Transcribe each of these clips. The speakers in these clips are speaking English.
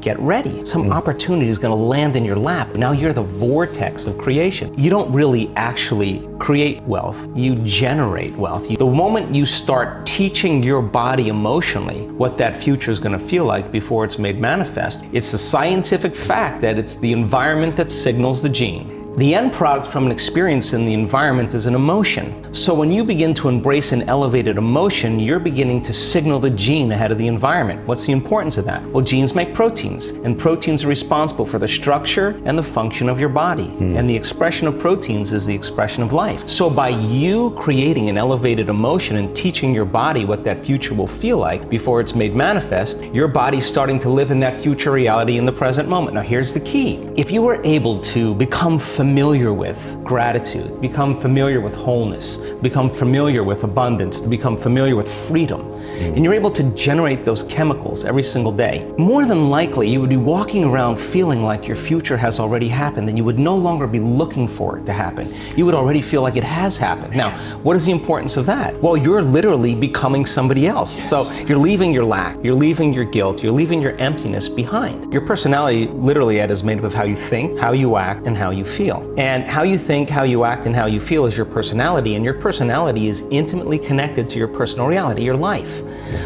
get ready. Some opportunity is going to land in your lap. Now you're the vortex of creation. You don't really actually create wealth, you generate wealth. The moment you start teaching your body emotionally what that future is going to feel like before it's made manifest, it's a scientific fact that it's the environment that signals the gene. The end product from an experience in the environment is an emotion. So when you begin to embrace an elevated emotion, you're beginning to signal the gene ahead of the environment. What's the importance of that? Well, genes make proteins, and proteins are responsible for the structure and the function of your body. And the expression of proteins is the expression of life. So by you creating an elevated emotion and teaching your body what that future will feel like before it's made manifest, your body's starting to live in that future reality in the present moment. Now here's the key. If you were able to become familiar with gratitude, become familiar with wholeness, become familiar with abundance, to become familiar with freedom, and you're able to generate those chemicals every single day, more than likely you would be walking around feeling like your future has already happened, and you would no longer be looking for it to happen. You would already feel like it has happened. Now, what is the importance of that? Well, you're literally becoming somebody else. Yes. So you're leaving your lack, you're leaving your guilt, you're leaving your emptiness behind. Your personality, literally, Ed, is made up of how you think, how you act, and how you feel. And how you think, how you act, and how you feel is your personality, and your personality is intimately connected to your personal reality, your life.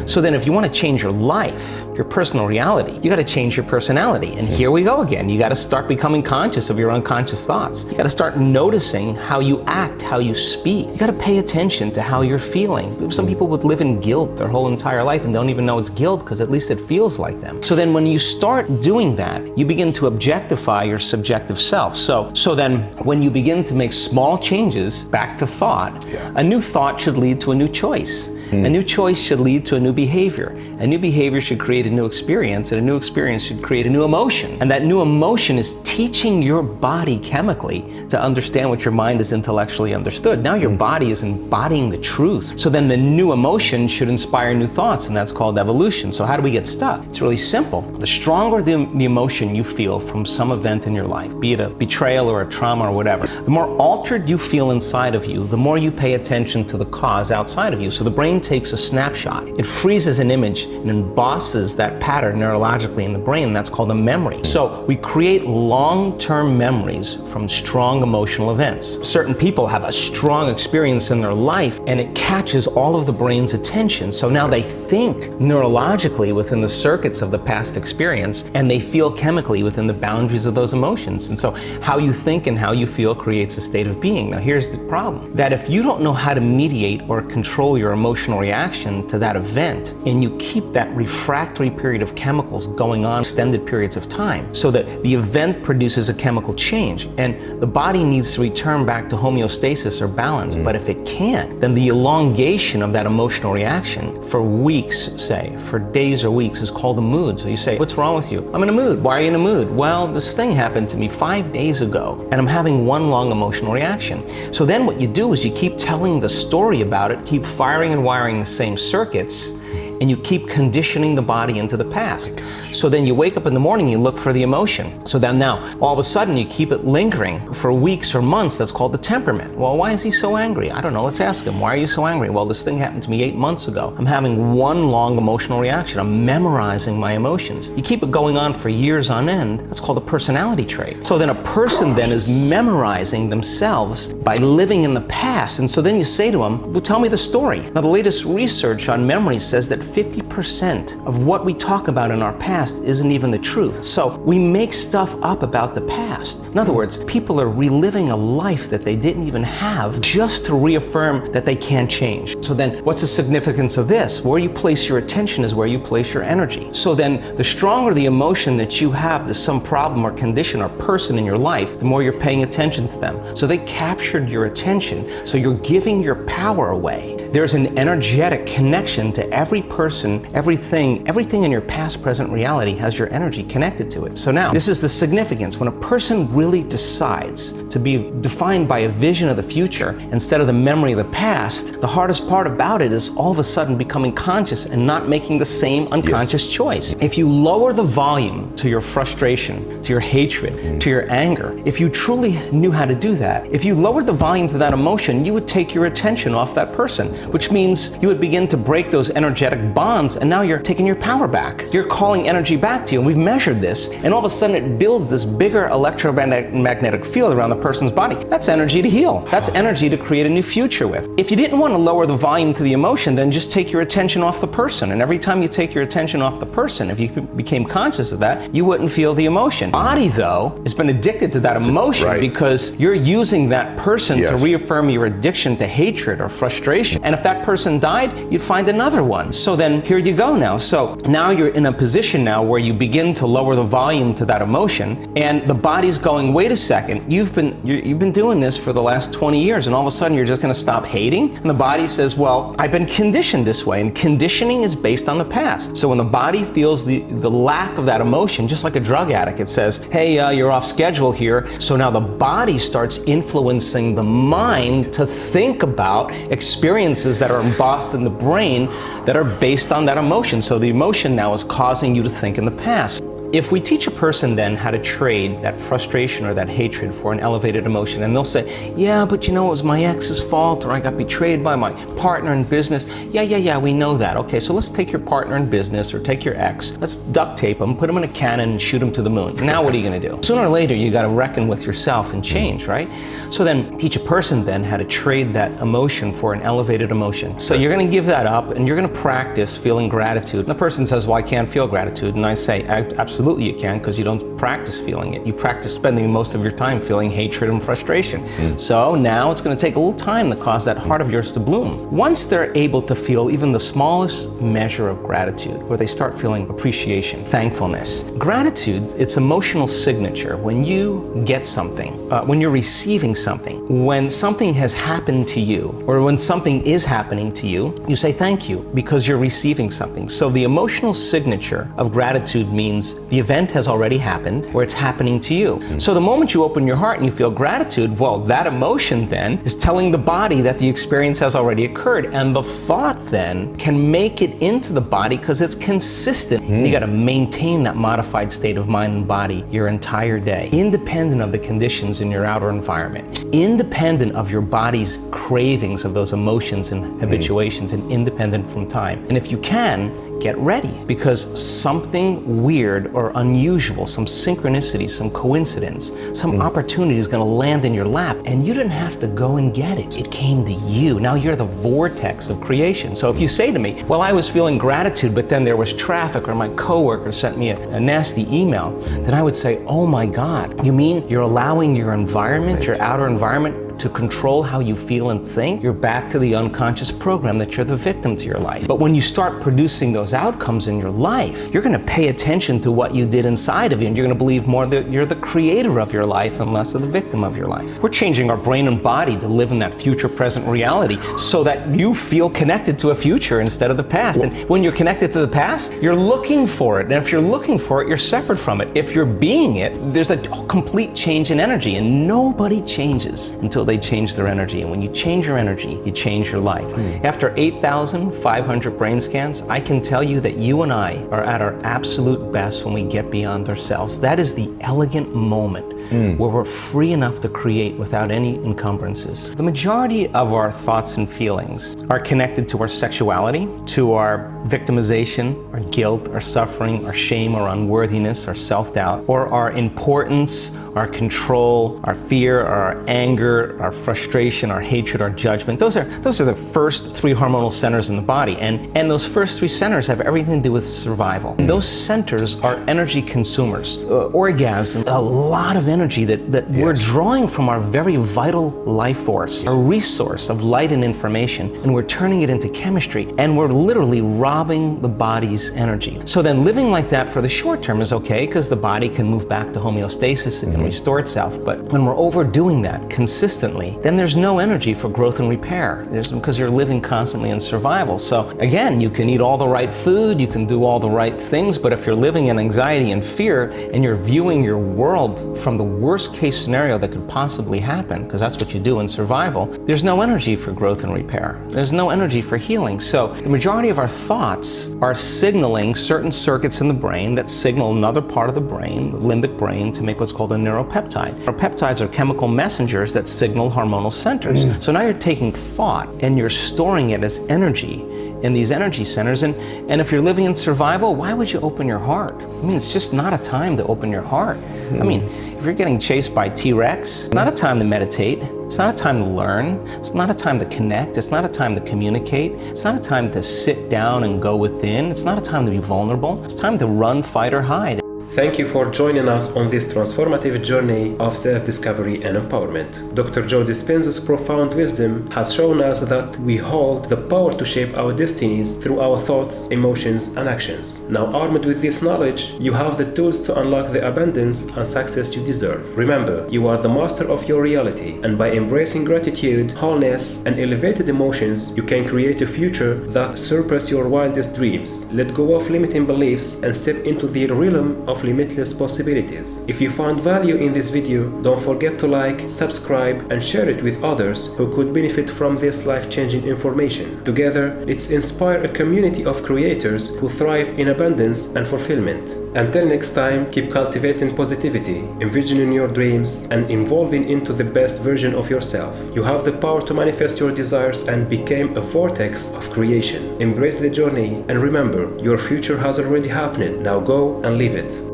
So then if you want to change your life, your personal reality, you got to change your personality. And here we go again. You got to start becoming conscious of your unconscious thoughts. You got to start noticing how you act, how you speak. You got to pay attention to how you're feeling. Some people would live in guilt their whole entire life and don't even know it's guilt because at least it feels like them. So then when you start doing that, you begin to objectify your subjective self. So then when you begin to make small changes back to thought, a new thought should lead to a new choice. A new choice should lead to a new behavior. A new behavior should create a new experience, and a new experience should create a new emotion. And that new emotion is teaching your body chemically to understand what your mind has intellectually understood. Now your body is embodying the truth. So then the new emotion should inspire new thoughts, and that's called evolution. So how do we get stuck? It's really simple. The stronger the emotion you feel from some event in your life, be it a betrayal or a trauma or whatever, the more altered you feel inside of you, the more you pay attention to the cause outside of you. So the brain takes a snapshot. It freezes an image and embosses that pattern neurologically in the brain. That's called a memory. So we create long-term memories from strong emotional events. Certain people have a strong experience in their life and it catches all of the brain's attention. So now they think neurologically within the circuits of the past experience, and they feel chemically within the boundaries of those emotions. And so how you think and how you feel creates a state of being. Now here's the problem, that if you don't know how to mediate or control your emotional reaction to that event, and you keep that refractory period of chemicals going on extended periods of time, so that the event produces a chemical change, and the body needs to return back to homeostasis or balance. But if it can't, then the elongation of that emotional reaction for weeks, say, for days or weeks, is called a mood. So you say, what's wrong with you? I'm in a mood. Why are you in a mood? Well, this thing happened to me 5 days ago, and I'm having one long emotional reaction. So then what you do is you keep telling the story about it, keep firing and wiring the same circuits, and you keep conditioning the body into the past. So then you wake up in the morning, you look for the emotion. So then now, all of a sudden, you keep it lingering for weeks or months. That's called the temperament. Well, why is he so angry? I don't know. Let's ask him. Why are you so angry? Well, this thing happened to me 8 months ago. I'm having one long emotional reaction. I'm memorizing my emotions. You keep it going on for years on end. That's called a personality trait. So then a person then is memorizing themselves by living in the past. And so then you say to them, well, tell me the story. Now, the latest research on memory says that 50% of what we talk about in our past isn't even the truth. So we make stuff up about the past. In other words, people are reliving a life that they didn't even have just to reaffirm that they can't change. So then what's the significance of this? Where you place your attention is where you place your energy. So then the stronger the emotion that you have to some problem or condition or person in your life, the more you're paying attention to them. So they captured your attention. So you're giving your power away. There's an energetic connection to every person, everything in your past, present reality has your energy connected to it. So now, this is the significance. When a person really decides to be defined by a vision of the future instead of the memory of the past, the hardest part about it is all of a sudden becoming conscious and not making the same unconscious choice. If you lower the volume to your frustration, to your hatred, to your anger, if you truly knew how to do that, if you lowered the volume to that emotion, you would take your attention off that person. which means you would begin to break those energetic bonds, and now you're taking your power back. You're calling energy back to you, and we've measured this, and all of a sudden it builds this bigger electromagnetic field around the person's body. That's energy to heal. That's energy to create a new future with. If you didn't want to lower the volume to the emotion, then just take your attention off the person, and every time you take your attention off the person, if you became conscious of that, you wouldn't feel the emotion. Body, though, has been addicted to that emotion because you're using that person to reaffirm your addiction to hatred or frustration. And if that person died, you'd find another one. So then here you go now. So now you're in a position now where you begin to lower the volume to that emotion, and the body's going, wait a second, you've been doing this for the last 20 years, and all of a sudden you're just going to stop hating? And the body says, well, I've been conditioned this way, and conditioning is based on the past. So when the body feels the lack of that emotion, just like a drug addict, it says, hey, you're off schedule here. So now the body starts influencing the mind to think about experiences that are embossed in the brain that are based on that emotion. So the emotion now is causing you to think in the past. If we teach a person then how to trade that frustration or that hatred for an elevated emotion, and they'll say, yeah, but you know, it was my ex's fault, or I got betrayed by my partner in business. Yeah, we know that. Okay, so let's take your partner in business or take your ex, let's duct tape him, put him in a cannon and shoot him to the moon. Now what are you gonna do? Sooner or later, you gotta reckon with yourself and change, right? So then teach a person then how to trade that emotion for an elevated emotion. So you're gonna give that up and you're gonna practice feeling gratitude. And the person says, well, I can't feel gratitude. And I say, absolutely you can, because you don't practice feeling it. You practice spending most of your time feeling hatred and frustration. So now it's going to take a little time to cause that heart of yours to bloom. Once they're able to feel even the smallest measure of gratitude, where they start feeling appreciation, thankfulness. Gratitude, it's emotional signature. When you get something, when you're receiving something, when something has happened to you, or when something is happening to you, you say thank you because you're receiving something. So the emotional signature of gratitude means the event has already happened, or it's happening to you. So the moment you open your heart and you feel gratitude, well, that emotion then is telling the body that the experience has already occurred, and the thought then can make it into the body because it's consistent. You got to maintain that modified state of mind and body your entire day, independent of the conditions in your outer environment, independent of your body's cravings of those emotions and habituations, and independent from time. And if you can, get ready, because something weird or unusual, some synchronicity, some coincidence, some opportunity is going to land in your lap, and you didn't have to go and get it. It came to you. Now you're the vortex of creation. So if you say to me, well, I was feeling gratitude, but then there was traffic, or my coworker sent me a nasty email, then I would say, oh my God, you mean you're allowing your environment, your outer environment, to control how you feel and think? You're back to the unconscious program that you're the victim to your life. But when you start producing those outcomes in your life, you're going to pay attention to what you did inside of you, and you're going to believe more that you're the creator of your life and less of the victim of your life. We're changing our brain and body to live in that future present reality so that you feel connected to a future instead of the past. And when you're connected to the past, you're looking for it. And if you're looking for it, you're separate from it. If you're being it, there's a complete change in energy, and nobody changes until they change their energy. And when you change your energy, you change your life. After 8,500 brain scans, I can tell you that you and I are at our absolute best when we get beyond ourselves. That is the elegant moment where we're free enough to create without any encumbrances. The majority of our thoughts and feelings are connected to our sexuality, to our victimization, our guilt, our suffering, our shame, our unworthiness, our self-doubt, or our importance, our control, our fear, our anger, our frustration, our hatred, our judgment. Those are the first three hormonal centers in the body, and those first three centers have everything to do with survival. And those centers are energy consumers. Orgasm, a lot of energy that we're drawing from our very vital life force, a resource of light and information, and we're turning it into chemistry, and we're literally robbing the body's energy. So then living like that for the short term is okay, because the body can move back to homeostasis, it can restore itself. But when we're overdoing that consistently, then there's no energy for growth and repair, because you're living constantly in survival. So again, you can eat all the right food, you can do all the right things, but if you're living in anxiety and fear, and you're viewing your world from the the worst case scenario that could possibly happen, because that's what you do in survival, there's no energy for growth and repair. There's no energy for healing. So the majority of our thoughts are signaling certain circuits in the brain that signal another part of the brain, the limbic brain, to make what's called a neuropeptide. Our peptides are chemical messengers that signal hormonal centers. So now you're taking thought and you're storing it as energy in these energy centers, and if you're living in survival, why would you open your heart? I mean, it's just not a time to open your heart. I mean, if you're getting chased by T-Rex, it's not a time to meditate, it's not a time to learn, it's not a time to connect, it's not a time to communicate, it's not a time to sit down and go within, it's not a time to be vulnerable, it's time to run, fight, or hide. Thank you for joining us on this transformative journey of self-discovery and empowerment. Dr. Joe Dispenza's profound wisdom has shown us that we hold the power to shape our destinies through our thoughts, emotions, and actions. Now, armed with this knowledge, you have the tools to unlock the abundance and success you deserve. Remember, you are the master of your reality, and by embracing gratitude, wholeness, and elevated emotions, you can create a future that surpasses your wildest dreams. Let go of limiting beliefs and step into the realm of limitless possibilities. If you found value in this video, don't forget to like, subscribe, and share it with others who could benefit from this life-changing information. Together, let's inspire a community of creators who thrive in abundance and fulfillment. Until next time, keep cultivating positivity, envisioning your dreams, and evolving into the best version of yourself. You have the power to manifest your desires and become a vortex of creation. Embrace the journey and remember, your future has already happened. Now go and live it.